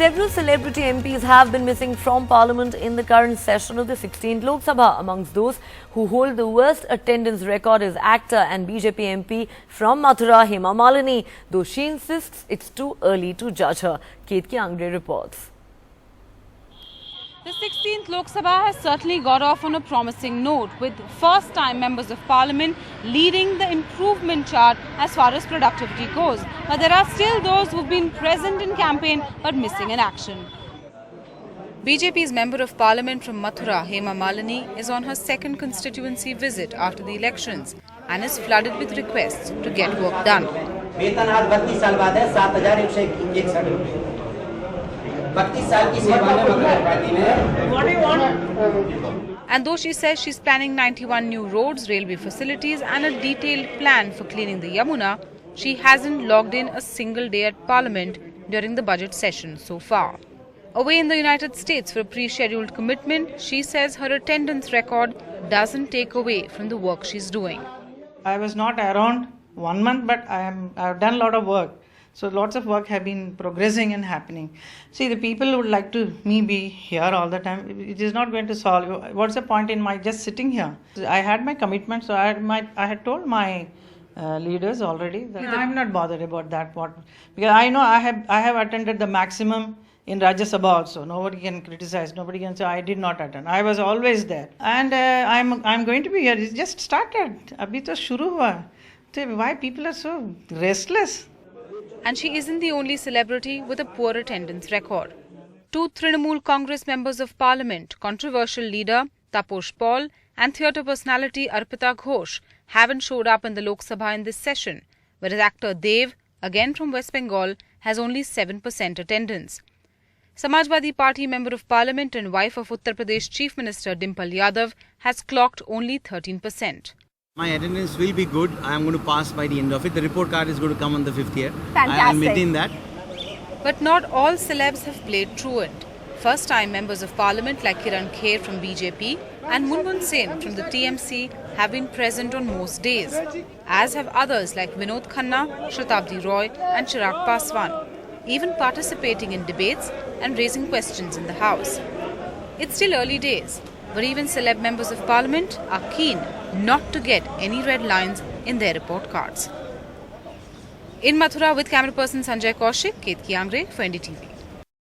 Several celebrity MPs have been missing from Parliament in the current session of the 16th Lok Sabha. Amongst those who hold the worst attendance record is actor and BJP MP from Mathura, Hema Malini, though she insists it's too early to judge her. Ketki Angre reports. The 16th Lok Sabha has certainly got off on a promising note, with first-time members of Parliament leading the improvement chart as far as productivity goes. But there are still those who've been present in campaign but missing in action. BJP's Member of Parliament from Mathura, Hema Malini, is on her second constituency visit after the elections and is flooded with requests to get work done. And though she says she's planning 91 new roads, railway facilities and a detailed plan for cleaning the Yamuna, she hasn't logged in a single day at Parliament during the budget session so far. Away in the United States for a pre-scheduled commitment, she says her attendance record doesn't take away from the work she's doing. I was not around 1 month, but I've done a lot of work. So lots of work have been progressing and happening. See, the people would like to me be here all the time. It is not going to solve. What's the point in my just sitting here? I had my commitment, so I had told my leaders already that I'm not bothered about that. Because I know I have attended the maximum in Rajya Sabha also. Nobody can criticize. Nobody can say I did not attend. I was always there, and I'm going to be here. It just started. Abhi to shuru hua. So why people are so restless? And she isn't the only celebrity with a poor attendance record. Two Trinamool Congress members of Parliament, controversial leader Taposh Paul and theatre personality Arpita Ghosh, haven't showed up in the Lok Sabha in this session, whereas actor Dev, again from West Bengal, has only 7% attendance. Samajwadi Party Member of Parliament and wife of Uttar Pradesh Chief Minister Dimple Yadav has clocked only 13%. My attendance will be good. I am going to pass by the end of it. The report card is going to come on the 5th year. Fantastic. I will maintain that. But not all celebs have played truant. First-time members of Parliament like Kiran Kher from BJP and Munmun Sen from the TMC have been present on most days, as have others like Vinod Khanna, Shatabdi Roy and Chirag Paswan, even participating in debates and raising questions in the House. It's still early days, but even celeb members of Parliament are keen not to get any red lines in their report cards. In Mathura with camera person Sanjay Kaushik, Ketki Angre for NDTV.